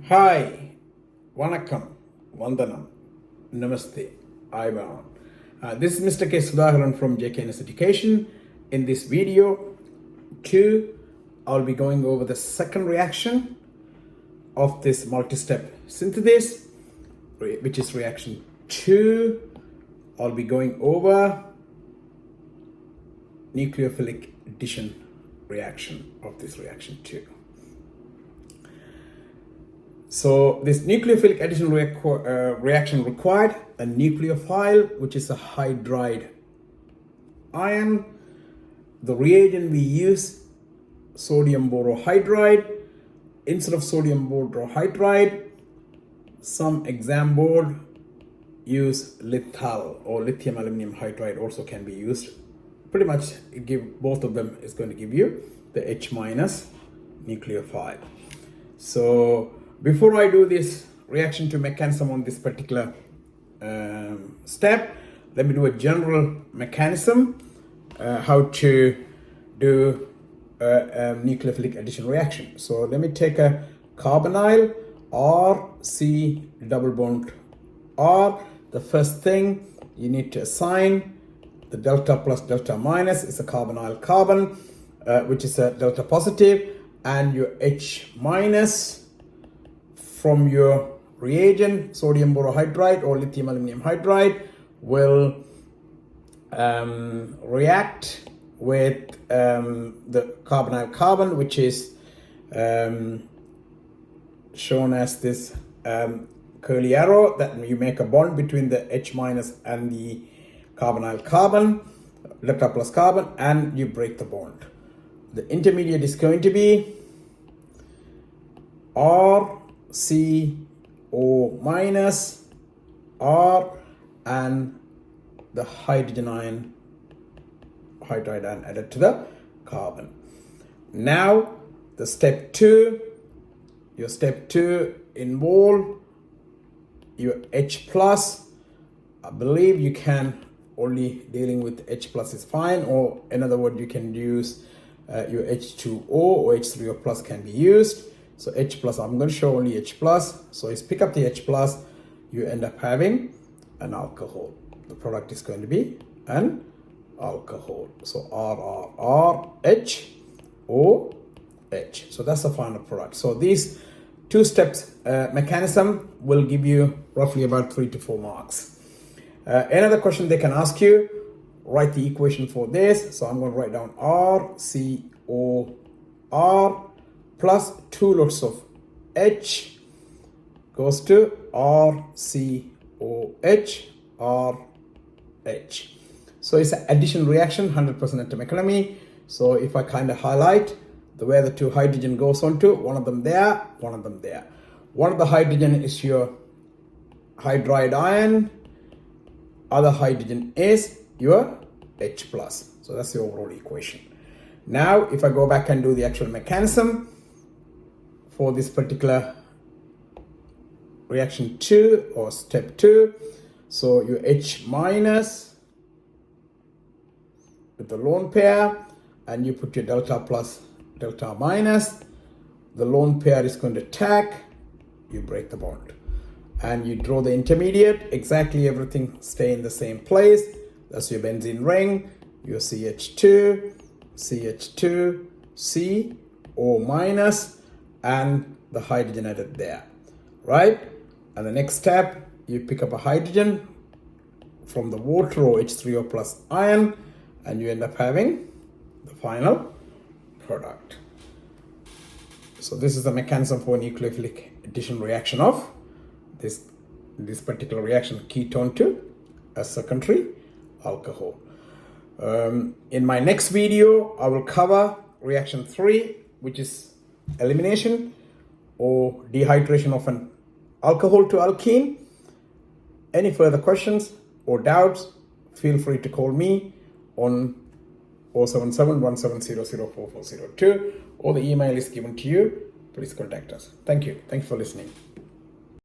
Hi, Vanakkam, Vandanam, Namaste, Ivan. This is Mr. K. Sudharan from JKNS Education. In this video 2, I'll be going over the second reaction of this multi-step synthesis, which is reaction 2. I'll be going over nucleophilic addition reaction of this reaction 2. So this nucleophilic addition reaction required a nucleophile, which is a hydride ion. The reagent we use, sodium borohydride. Instead of sodium borohydride, some exam board use lithal or lithium aluminum hydride also can be used. Pretty much give both of them is going to give you the H- nucleophile. So before I do this reaction to mechanism on this particular step, let me do a general mechanism how to do a nucleophilic addition reaction. So let me take a carbonyl RC double bond R. The first thing you need to assign the delta plus delta minus is a carbonyl carbon, which is a delta positive, and your H minus from your reagent, sodium borohydride or lithium aluminum hydride, will react with the carbonyl carbon, which is shown as this curly arrow, that you make a bond between the H minus and the carbonyl carbon, delta plus carbon, and you break the bond. The intermediate is going to be RCO minus R and the hydrogen ion, hydride ion added to the carbon. Now the step 2, your step 2 involve your H plus. I believe you can only dealing with H plus is fine, or in other words you can use your H2O or H3O plus can be used. So H plus, I'm going to show only H plus. So you pick up the H plus, you end up having an alcohol. The product is going to be an alcohol. So RRRHOH. So that's the final product. So these 2 steps mechanism will give you roughly about 3 to 4 marks. Another question they can ask you, write the equation for this. So I'm going to write down RCOR plus 2 lots of H goes to RCOH RH. So it's an addition reaction, 100% atom economy. So if I kind of highlight the where the 2 hydrogen goes onto, one of them there, one of them there. One of the hydrogen is your hydride ion, other hydrogen is your H plus. So that's the overall equation. Now if I go back and do the actual mechanism for this particular reaction 2 or step 2, so your H minus with the lone pair, and you put your delta plus delta minus, the lone pair is going to attack, you break the bond, and you draw the intermediate, exactly everything stay in the same place. That's your benzene ring, your CH2, CH2, CO minus, and the hydrogen added there, right? And the next step, you pick up a hydrogen from the water or H3O plus ion, and you end up having the final product. So this is the mechanism for nucleophilic addition reaction of this particular reaction, ketone to a secondary alcohol. In my next video, I will cover reaction 3, which is elimination or dehydration of an alcohol to alkene. Any further questions or doubts, feel free to call me on 077-1700-4402, or the email is given to you. Please contact us. Thank you. Thanks for listening.